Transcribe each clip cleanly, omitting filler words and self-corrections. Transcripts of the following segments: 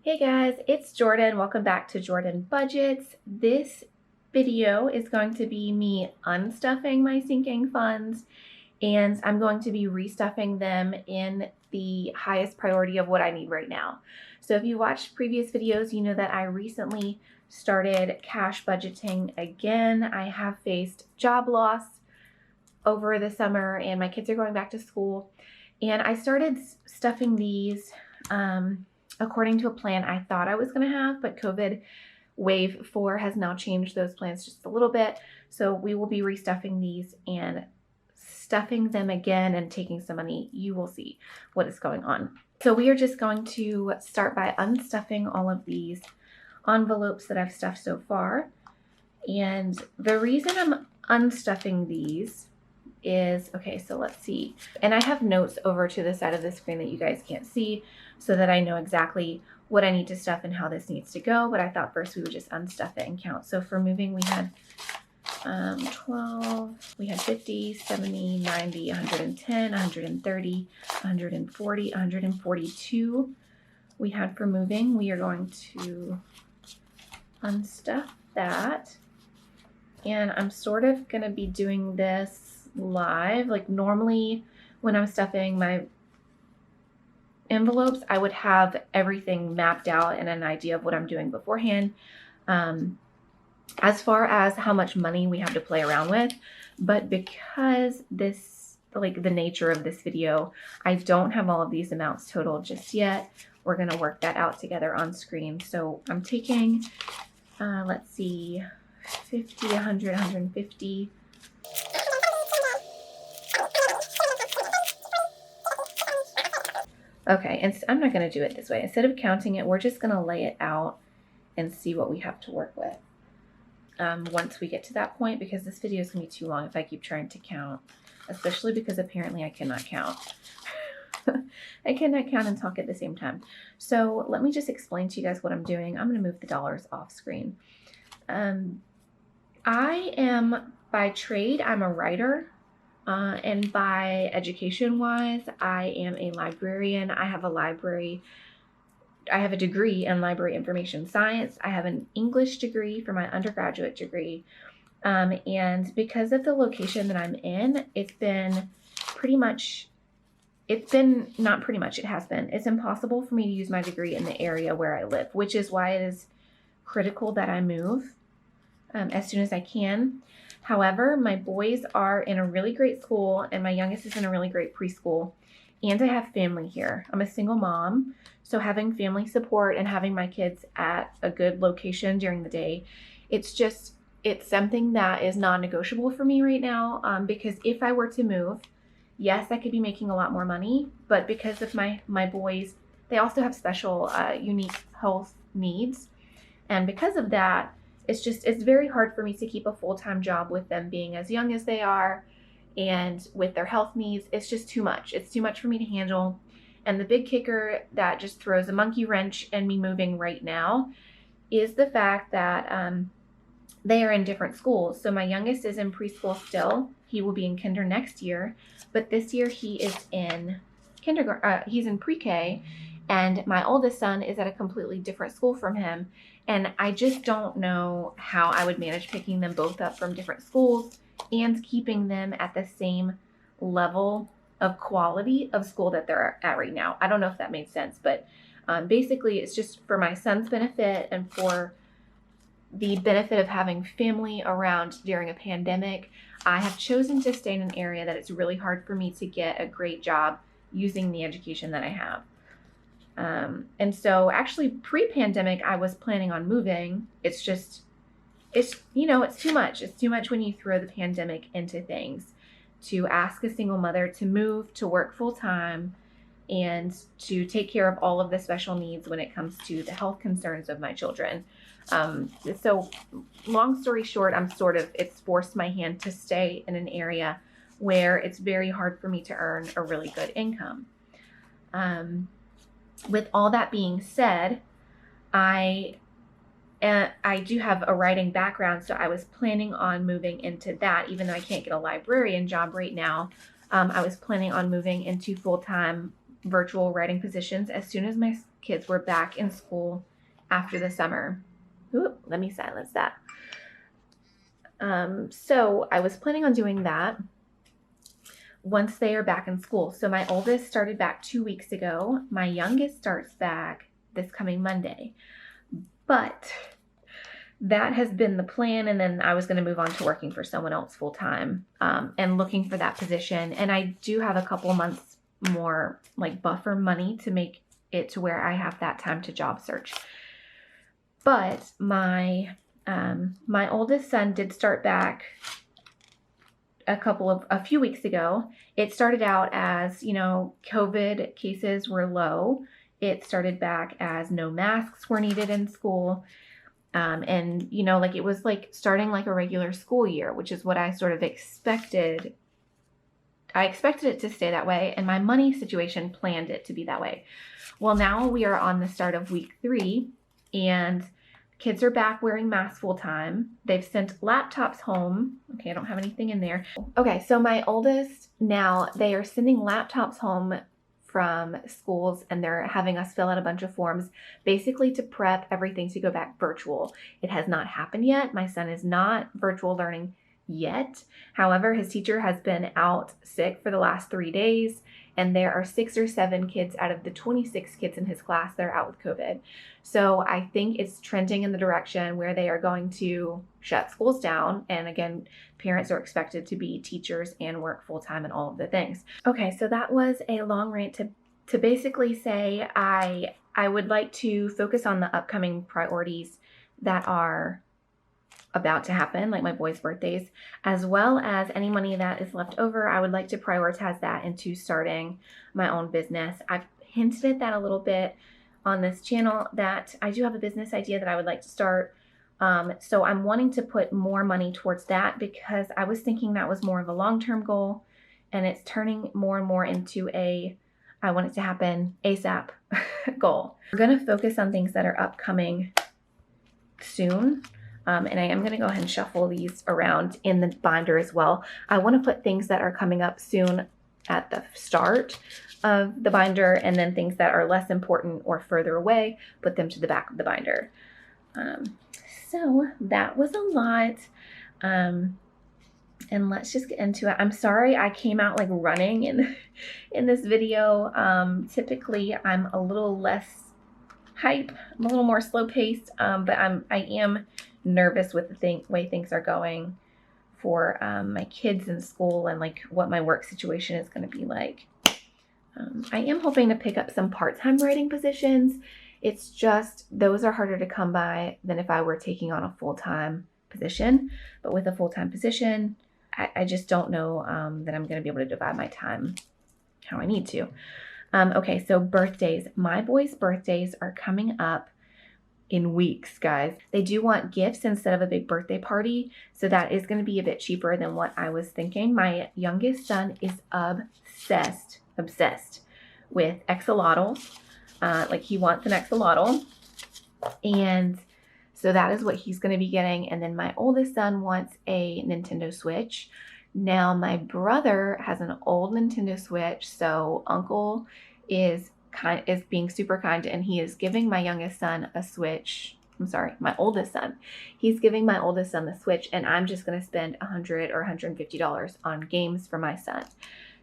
Hey guys, it's Jordan. Welcome back to Jordan Budgets. This video is going to be me unstuffing my sinking funds, and I'm going to be restuffing them in the highest priority of what I need right now. So if you watched previous videos, you know that I recently started cash budgeting again. I have faced job loss over the summer and my kids are going back to school, and I started stuffing these according to a plan I thought I was going to have, but COVID wave 4 has now changed those plans just a little bit. So we will be restuffing these and stuffing them again and taking some money. You will see what is going on. So we are just going to start by unstuffing all of these envelopes that I've stuffed so far. And the reason I'm unstuffing these is, okay, so let's see. And I have notes over to the side of the screen that you guys can't see so that I know exactly what I need to stuff and how this needs to go. But I thought first we would just unstuff it and count. So for moving, we had 12, we had 50, 70, 90, 110, 130, 140, 142 we had for moving. We are going to unstuff that. And I'm sort of going to be doing this live. Like normally when I'm stuffing my envelopes, I would have everything mapped out and an idea of what I'm doing beforehand, as far as how much money we have to play around with. But because this, like the nature of this video, I don't have all of these amounts total just yet. We're going to work that out together on screen. So I'm taking, let's see, 50, 100, 150. Okay, and I'm not going to do it this way. Instead of counting it, we're just going to lay it out and see what we have to work with once we get to that point, because this video is going to be too long if I keep trying to count, especially because apparently I cannot count. I cannot count and talk at the same time. So let me just explain to you guys what I'm doing. I'm going to move the dollars off screen. I am, by trade, I'm a writer. And by education-wise, I am a librarian. I have a degree in library information science. I have an English degree for my undergraduate degree. And because of the location that I'm in, it has been. It's impossible for me to use my degree in the area where I live, which is why it is critical that I move as soon as I can. However, my boys are in a really great school and my youngest is in a really great preschool, and I have family here. I'm a single mom, so having family support and having my kids at a good location during the day, it's something that is non-negotiable for me right now, because if I were to move, yes, I could be making a lot more money, but because of my boys, they also have special unique health needs, and because of that, it's very hard for me to keep a full-time job with them being as young as they are and with their health needs. It's just too much. It's too much for me to handle. And the big kicker that just throws a monkey wrench in me moving right now is the fact that they are in different schools. So my youngest is in preschool still. He will be in kinder next year, but this year he is in kindergarten. He's in pre-K, and my oldest son is at a completely different school from him. And I just don't know how I would manage picking them both up from different schools and keeping them at the same level of quality of school that they're at right now. I don't know if that made sense, but basically it's just for my son's benefit and for the benefit of having family around during a pandemic. I have chosen to stay in an area that it's really hard for me to get a great job using the education that I have. And so actually pre-pandemic, I was planning on moving. It's too much. It's too much when you throw the pandemic into things, to ask a single mother to move, to work full time, and to take care of all of the special needs when it comes to the health concerns of my children. So long story short, it's forced my hand to stay in an area where it's very hard for me to earn a really good income. With all that being said, I do have a writing background, so I was planning on moving into that. Even though I can't get a librarian job right now, I was planning on moving into full-time virtual writing positions as soon as my kids were back in school after the summer. Ooh, let me silence that. So I was planning on doing that once they are back in school. So my oldest started back 2 weeks ago. My youngest starts back this coming Monday. But that has been the plan. And then I was going to move on to working for someone else full time and looking for that position. And I do have a couple months more like buffer money to make it to where I have that time to job search. But my oldest son did start back a few weeks ago. It started out as, COVID cases were low. It started back as no masks were needed in school. And, it was like starting like a regular school year, which is what I sort of expected. I expected it to stay that way, and my money situation planned it to be that way. Well, now we are on the start of week 3, and kids are back wearing masks full time. They've sent laptops home. Okay, I don't have anything in there. Okay, so my oldest now, they are sending laptops home from schools, and they're having us fill out a bunch of forms basically to prep everything to go back virtual. It has not happened yet. My son is not virtual learning yet. However, his teacher has been out sick for the last 3 days, and there are 6 or 7 kids out of the 26 kids in his class that are out with COVID. So I think it's trending in the direction where they are going to shut schools down. And again, parents are expected to be teachers and work full-time and all of the things. Okay, so that was a long rant to basically say I would like to focus on the upcoming priorities that are about to happen, like my boys' birthdays, as well as any money that is left over. I would like to prioritize that into starting my own business. I've hinted at that a little bit on this channel, that I do have a business idea that I would like to start. So I'm wanting to put more money towards that because I was thinking that was more of a long-term goal, and it's turning more and more into I want it to happen ASAP goal. We're going to focus on things that are upcoming soon. And I am going to go ahead and shuffle these around in the binder as well. I want to put things that are coming up soon at the start of the binder, and then things that are less important or further away, put them to the back of the binder. So that was a lot. And let's just get into it. I'm sorry I came out like running in this video. Typically I'm a little less hype. I'm a little more slow paced, but I am nervous with the way things are going for my kids in school and like what my work situation is going to be like. I am hoping to pick up some part-time writing positions. It's just those are harder to come by than if I were taking on a full-time position. But with a full-time position, I just don't know that I'm going to be able to divide my time how I need to. Okay, so birthdays. My boys' birthdays are coming up in weeks, guys. They do want gifts instead of a big birthday party, so that is going to be a bit cheaper than what I was thinking. My youngest son is obsessed with axolotls. Like he wants an axolotl, and so that is what he's going to be getting. And then my oldest son wants a Nintendo Switch. Now my brother has an old Nintendo Switch, so uncle is being super kind, and he is giving my youngest son a Switch. I'm sorry, my oldest son. He's giving my oldest son the Switch, and I'm just going to spend $100 or $150 on games for my son.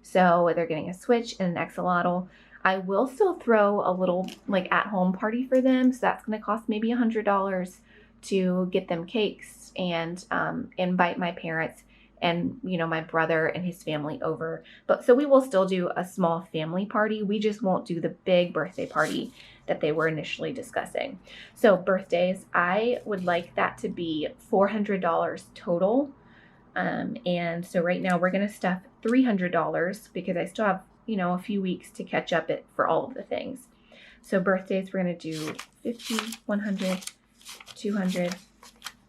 So they're getting a Switch and an axolotl. I will still throw a little like at-home party for them, so that's going to cost maybe $100 to get them cakes and invite my parents and my brother and his family over. But so we will still do a small family party. We just won't do the big birthday party that they were initially discussing. So birthdays, I would like that to be $400 total. And so right now we're going to stuff $300 because I still have a few weeks to catch up for all of the things. So birthdays, we're going to do $50, $100, $200,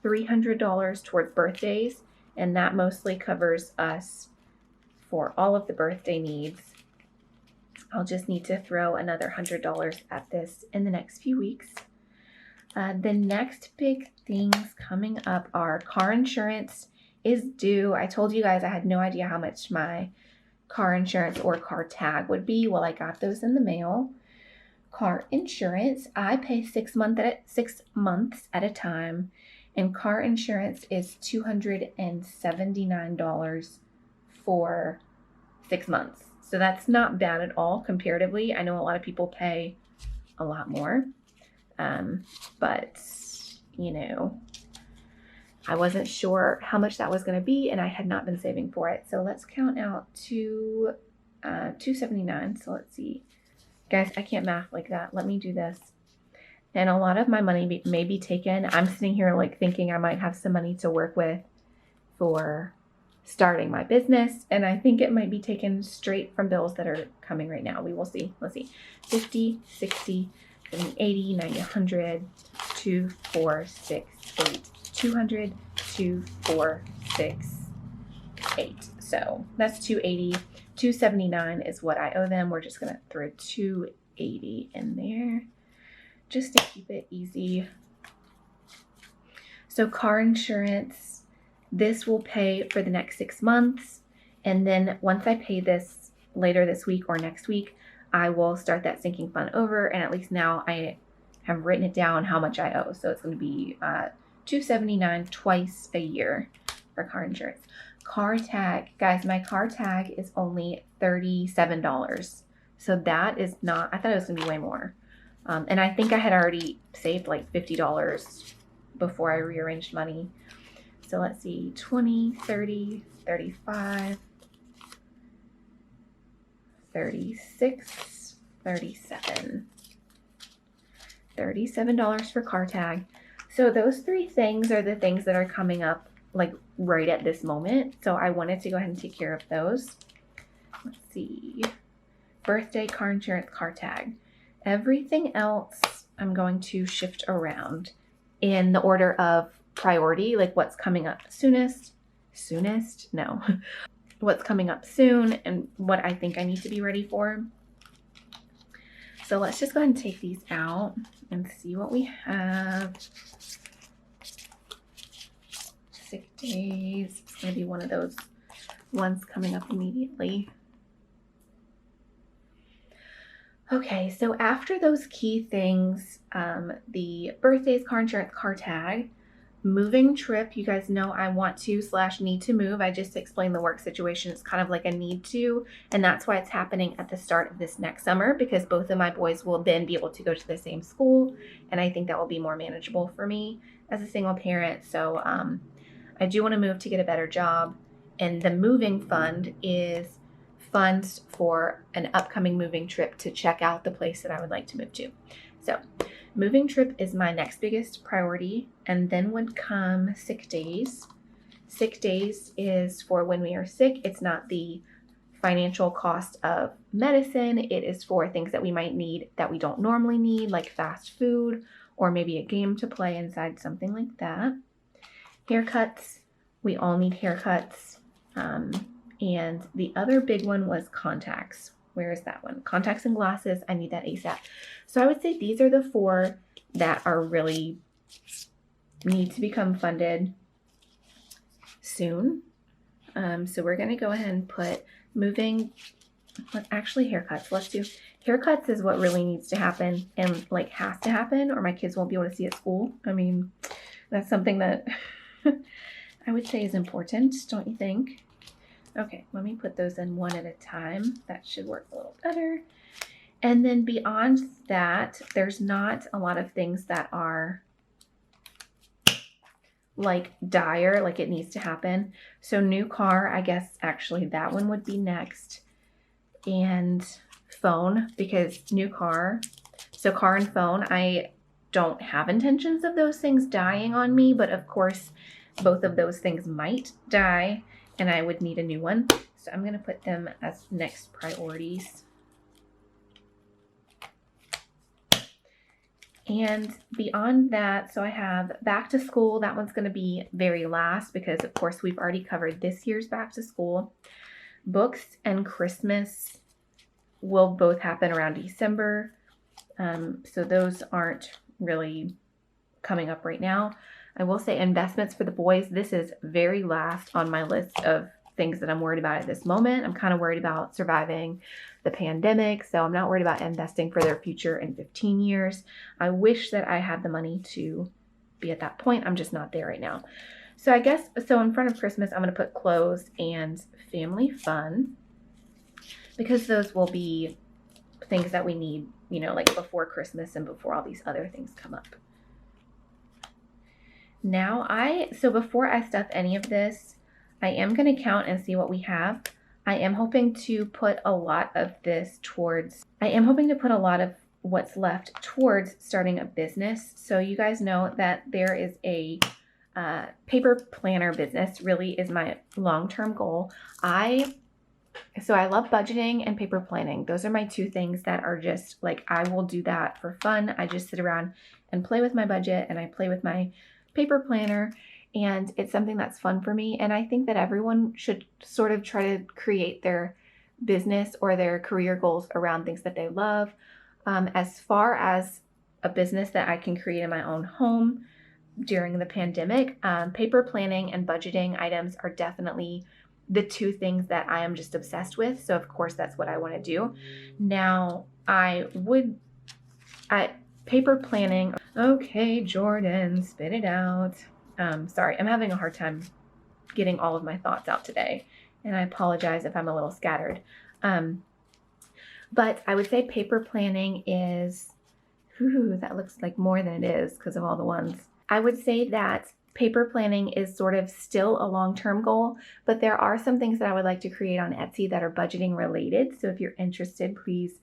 $300 towards birthdays. And that mostly covers us for all of the birthday needs. I'll just need to throw another $100 at this in the next few weeks. The next big things coming up are car insurance is due. I told you guys I had no idea how much my car insurance or car tag would be. Well, I got those in the mail. Car insurance, I pay 6 months at a time, and car insurance is $279 for 6 months. So that's not bad at all comparatively. I know a lot of people pay a lot more, but you know, I wasn't sure how much that was going to be, and I had not been saving for it. So let's count out to $279. So let's see. Guys, I can't math like that. Let me do this. And a lot of my money may be taken. I'm sitting here like thinking I might have some money to work with for starting my business. And I think it might be taken straight from bills that are coming right now. We will see. Let's see. 50, 60, 70, 80, 90, 100, 2, 4, 6, 8, 200, 2, 4, 6, 8. So that's 280. 279 is what I owe them. We're just gonna throw 280 in there just to keep it easy. So car insurance, this will pay for the next 6 months, and then once I pay this later this week or next week, I will start that sinking fund over, and at least now I have written it down how much I owe. So it's going to be $279 twice a year for car insurance. Car tag, guys, my car tag is only $37. So that is not, I thought it was gonna be way more. And I think I had already saved like $50 before I rearranged money. So let's see, 20, 30, 35, 36, 37. $37 for car tag. So those three things are the things that are coming up like right at this moment. So I wanted to go ahead and take care of those. Let's see. Birthday, car insurance, car tag. Everything else I'm going to shift around in the order of priority, like what's coming up soonest. No. What's coming up soon and what I think I need to be ready for. So let's just go ahead and take these out and see what we have. Sick days. It's going to be one of those ones coming up immediately. Okay, so after those key things, the birthdays, car insurance, car tag, moving trip, you guys know I want to / need to move. I just explained the work situation. It's kind of like a need to, and that's why it's happening at the start of this next summer, because both of my boys will then be able to go to the same school, and I think that will be more manageable for me as a single parent. So I do want to move to get a better job, and the moving fund is funds for an upcoming moving trip to check out the place that I would like to move to. So moving trip is my next biggest priority, and then would come sick days. Sick days is for when we are sick. It's not the financial cost of medicine. It is for things that we might need that we don't normally need, like fast food or maybe a game to play inside, something like that. Haircuts. We all need haircuts. And the other big one was contacts. Where is that one? Contacts and glasses. I need that ASAP. So I would say these are the 4 that are really need to become funded soon. So we're going to go ahead and put moving, actually haircuts. Let's do haircuts is what really needs to happen and like has to happen, or my kids won't be able to see at school. I mean, that's something that I would say is important, don't you think? Okay, let me put those in one at a time. That should work a little better. And then beyond that, there's not a lot of things that are like dire, like it needs to happen. So new car, I guess actually that one would be next. And phone, because new car. So car and phone, I don't have intentions of those things dying on me, but of course, both of those things might die, and I would need a new one. So I'm going to put them as next priorities. And beyond that, so I have back to school. That one's going to be very last because, of course, we've already covered this year's back to school. Books and Christmas will both happen around December. So those aren't really coming up right now. I will say investments for the boys. This is very last on my list of things that I'm worried about at this moment. I'm kind of worried about surviving the pandemic, so I'm not worried about investing for their future in 15 years. I wish that I had the money to be at that point. I'm just not there right now. So I guess, so in front of Christmas, I'm going to put clothes and family fun, because those will be things that we need, you know, like before Christmas and before all these other things come up. Now so before I stuff any of this, I am going to count and see what we have. I am hoping to put a lot of what's left towards starting a business. So you guys know that there is a paper planner business really is my long-term goal. So I love budgeting and paper planning. Those are my two things that are just like, I will do that for fun. I just sit around and play with my budget, and I play with my paper planner, and it's something that's fun for me. And I think that everyone should sort of try to create their business or their career goals around things that they love. As far as a business that I can create in my own home during the pandemic, paper planning and budgeting items are definitely the two things that I am just obsessed with. So of course that's what I want to do. Now paper planning. Okay, Jordan, spit it out. Sorry, I'm having a hard time getting all of my thoughts out today, and I apologize if I'm a little scattered. But I would say paper planning is, that looks like more than it is because of all the ones. I would say that paper planning is sort of still a long-term goal, but there are some things that I would like to create on Etsy that are budgeting related. So if you're interested, please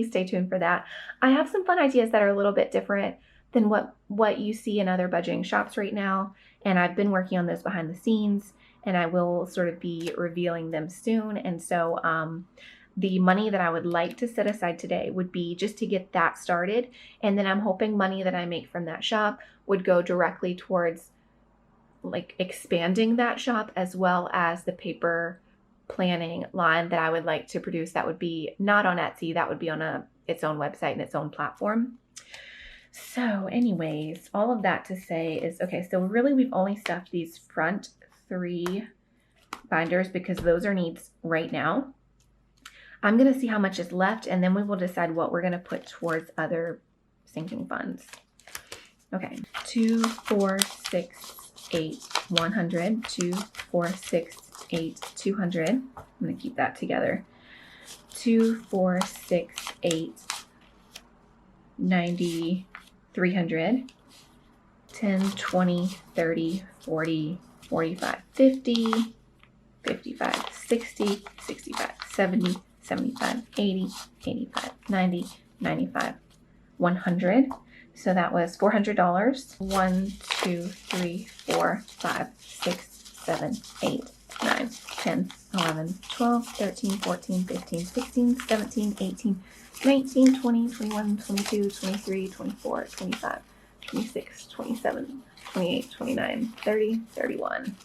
stay tuned for that. I have some fun ideas that are a little bit different than what you see in other budgeting shops right now. And I've been working on those behind the scenes, and I will sort of be revealing them soon. And so the money that I would like to set aside today would be just to get that started. And then I'm hoping money that I make from that shop would go directly towards like expanding that shop, as well as the paper planning line that I would like to produce. That would be not on Etsy, that would be on its own website and its own platform. So anyways, all of that to say is, okay, so really we've only stuffed these front 3 binders because those are needs right now. I'm going to see how much is left, and then we will decide what we're going to put towards other sinking funds. Okay, 2, 4, 6, 8, 100, 2, 4, 6, 8, 200. I'm going to keep that together. 2, 4, 6, 8, 90, 300, 10, 20, 30, 40, 45, 50, 55, 60, 65, 70, 75, 80, 85, 90, 95, 100. So that was $400. 1, 2, 3, 4, 5, 6, 7, 8, 9, 10, 11, 12, 13, 14, 15, 16, 17, 18, 19, 20, 21, 22, 23, 24, 25, 26, 27, 28, 29, 30, 31.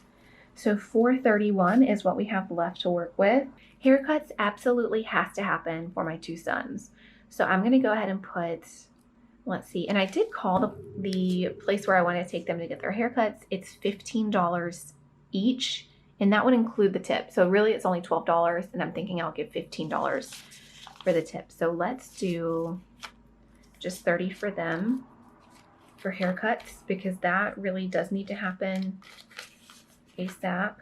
So $431 is what we have left to work with. Haircuts absolutely has to happen for my 2 sons. So I'm going to go ahead and put, let's see, and I did call the place where I want to take them to get their haircuts. It's $15 each, and that would include the tip. So really it's only $12, and I'm thinking I'll give $15 for the tip. So let's do just $30 for them for haircuts, because that really does need to happen ASAP.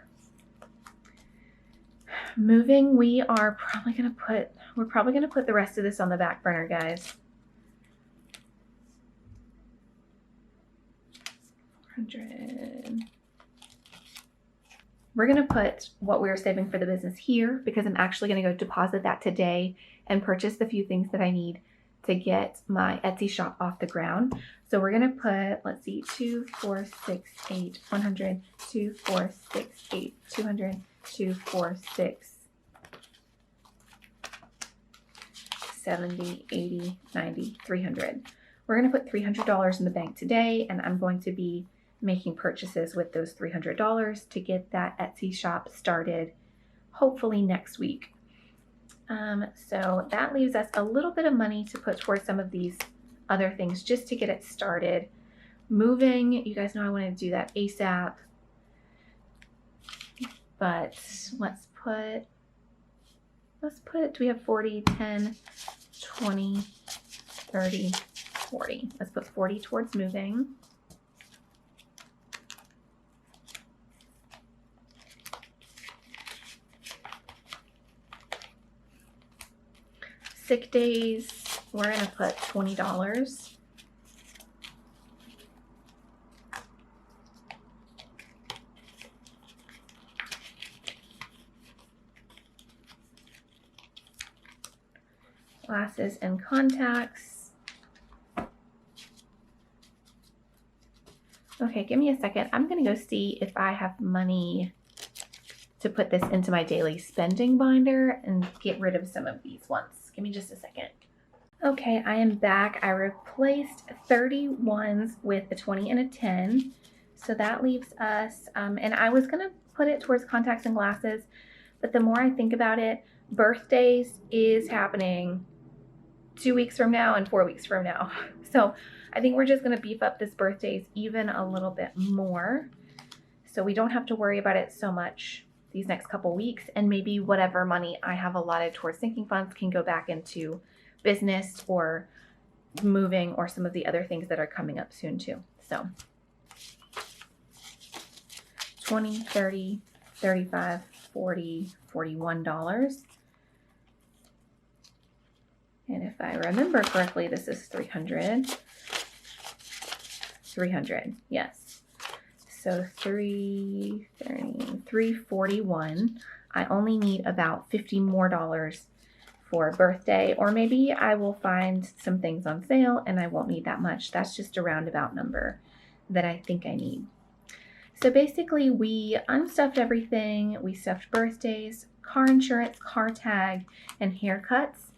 Moving, we're probably gonna put the rest of this on the back burner, guys. 100. We're gonna put what we were saving for the business here, because I'm actually gonna go deposit that today and purchase the few things that I need to get my Etsy shop off the ground. So we're gonna put, let's see, 2, 4, 6, 8, 100, 2, 4, 6, 8, 200, 2, 4, 6, 70, 80, 90, 300. We're gonna put $300 in the bank today, and I'm going to be making purchases with those $300 to get that Etsy shop started, hopefully next week. So that leaves us a little bit of money to put towards some of these other things just to get it started. Moving, you guys know I want to do that ASAP. but let's put, do we have 40, 10, 20, 30, 40. Let's put 40 towards moving. Sick days, we're gonna put $20. Glasses and contacts. Okay, give me a second. I'm gonna go see if I have money to put this into my daily spending binder and get rid of some of these ones. Give me just a second. Okay, I am back. I replaced 30 ones with a 20 and a 10. So that leaves us, and I was gonna put it towards contacts and glasses, but the more I think about it, birthdays is happening 2 weeks from now and 4 weeks from now. So I think we're just gonna beef up this birthdays even a little bit more, so we don't have to worry about it so much these next couple weeks, and maybe whatever money I have allotted towards sinking funds can go back into business or moving or some of the other things that are coming up soon too. So 20, 30, 35, 40, $41. And if I remember correctly, this is 300. 300, yes. So 341. I only need about $50 more for birthday, or maybe I will find some things on sale and I won't need that much. That's just a roundabout number that I think I need. So basically we unstuffed everything. We stuffed birthdays, car insurance, car tag, and haircuts.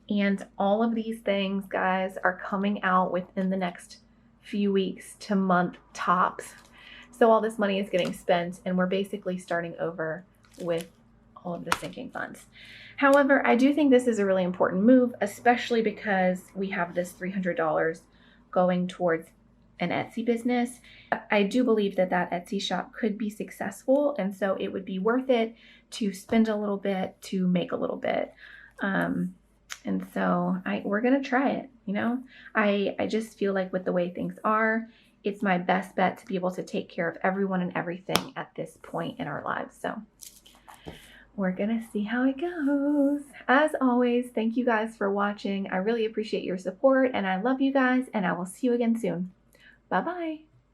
And all of these things, guys, are coming out within the next few weeks to month tops. So all this money is getting spent and we're basically starting over with all of the sinking funds. However, I do think this is a really important move, especially because we have this $300 going towards an Etsy business. I do believe that that Etsy shop could be successful, and so it would be worth it to spend a little bit to make a little bit. And so we're gonna try it, you know? I just feel like with the way things are, it's my best bet to be able to take care of everyone and everything at this point in our lives. So we're gonna see how it goes. As always, thank you guys for watching. I really appreciate your support and I love you guys, and I will see you again soon. Bye-bye.